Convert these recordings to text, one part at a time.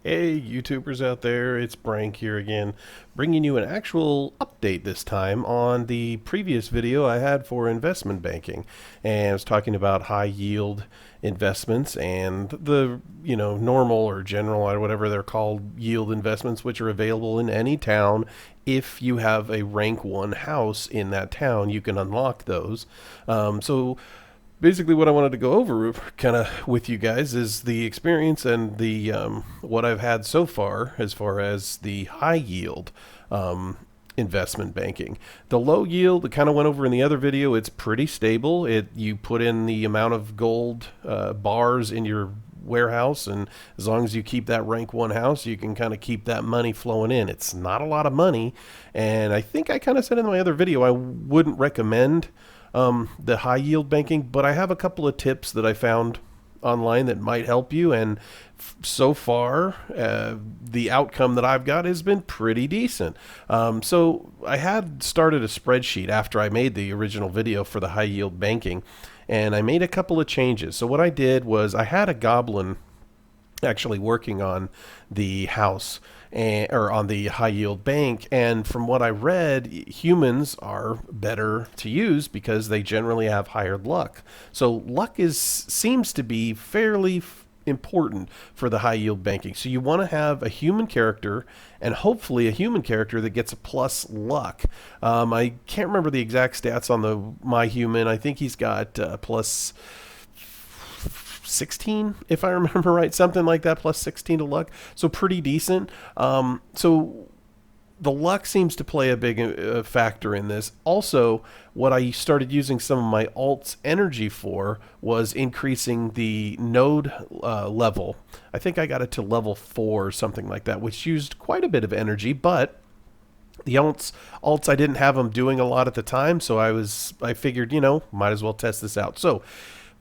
Hey, YouTubers out there, it's Brank here again, bringing you an actual update this time on the previous video I had for investment banking. And I was talking about high yield investments and the, normal or general or whatever they're called yield investments, which are available in any town. If you have a rank one house in that town, you can unlock those. So basically what I wanted to go over kind of with you guys is the experience and the what I've had so far as the high yield investment banking. The low yield, it kind of went over in the other video. It's pretty stable. You put in the amount of gold bars in your warehouse, and as long as you keep that rank one house, you can kind of keep that money flowing in. It's not a lot of money, and I think I kind of said in my other video I wouldn't recommend the high yield banking, but I have a couple of tips that I found online that might help you. And so far, the outcome that I've got has been pretty decent. So I had started a spreadsheet after I made the original video for the high yield banking, and I made a couple of changes. So what I did was I had a goblin actually working on the house or on the high yield bank, and from what I read, humans are better to use because they generally have higher luck. So luck is seems to be fairly important for the high yield banking. So you want to have a human character, and hopefully a human character that gets a plus luck. I can't remember the exact stats on the my human. I think he's got plus 16, if I remember right, something like that, plus 16 to luck. So pretty decent. So the luck seems to play a big factor in this. Also, what I started using some of my alts energy for was increasing the node level. I think I got it to level 4 or something like that, which used quite a bit of energy, but the alts I didn't have them doing a lot at the time, so I figured, might as well test this out. So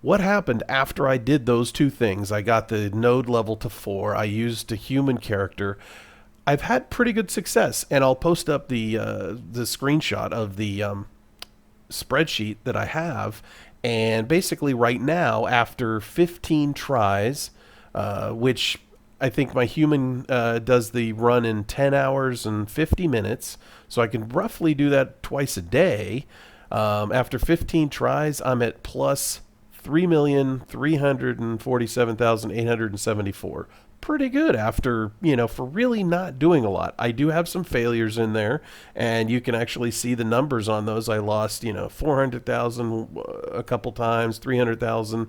what happened after I did those two things? I got the node level to 4. I used a human character. I've had pretty good success, and I'll post up the screenshot of the spreadsheet that I have. And basically, right now, after 15 tries, which I think my human does the run in 10 hours and 50 minutes, so I can roughly do that twice a day. After 15 tries, I'm at plus 3,347,874. Pretty good after, for really not doing a lot. I do have some failures in there, and you can actually see the numbers on those. I lost, 400,000 a couple times, 300,000.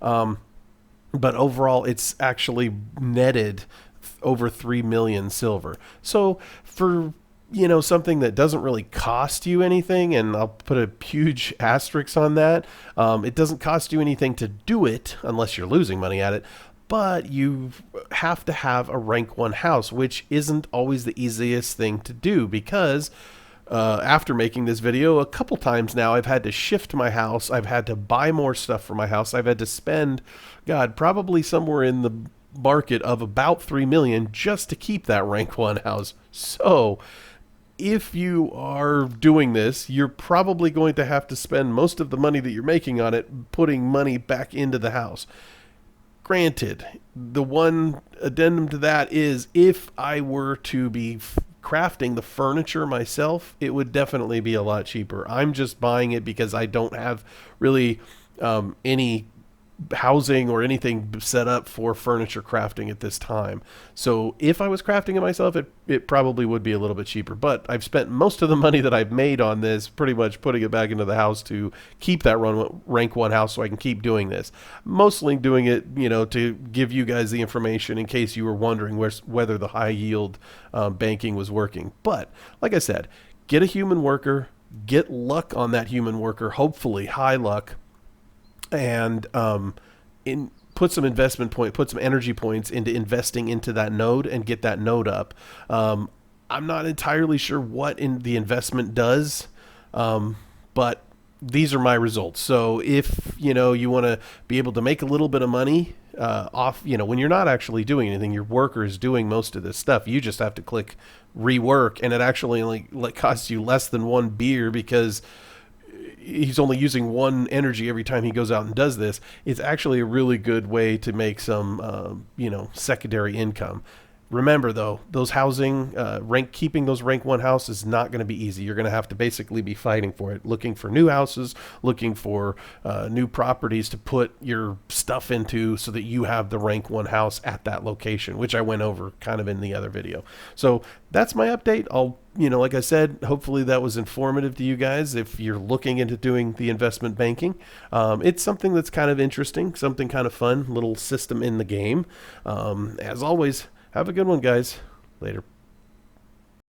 But overall, it's actually netted over 3 million silver. So for something that doesn't really cost you anything, and I'll put a huge asterisk on that. It doesn't cost you anything to do it unless you're losing money at it, but you have to have a rank 1 house, which isn't always the easiest thing to do because after making this video a couple times now, I've had to shift my house. I've had to buy more stuff for my house. I've had to spend, God, probably somewhere in the market of about 3 million just to keep that rank 1 house. So if you are doing this, you're probably going to have to spend most of the money that you're making on it putting money back into the house. Granted, the one addendum to that is if I were to be crafting the furniture myself, it would definitely be a lot cheaper. I'm just buying it because I don't have really any housing or anything set up for furniture crafting at this time. So if I was crafting it myself, it probably would be a little bit cheaper. But I've spent most of the money that I've made on this pretty much putting it back into the house to keep that rank 1 house so I can keep doing this. Mostly doing it, to give you guys the information in case you were wondering whether the high yield banking was working. But like I said, get a human worker, get luck on that human worker, hopefully high luck, and put some put some energy points into investing into that node and get that node up. I'm not entirely sure what the investment does, but these are my results. So if you want to be able to make a little bit of money off, when you're not actually doing anything, your worker is doing most of this stuff. You just have to click rework, and it actually only costs you less than 1 beer because he's only using one energy every time he goes out and does this. It's actually a really good way to make some, secondary income. Remember though, those housing keeping those rank one houses is not going to be easy. You're going to have to basically be fighting for it, looking for new houses, looking for new properties to put your stuff into, so that you have the rank one house at that location, which I went over kind of in the other video. So that's my update. Like I said, hopefully that was informative to you guys. If you're looking into doing the investment banking, it's something that's kind of interesting, something kind of fun, little system in the game. As always, have a good one, guys. Later.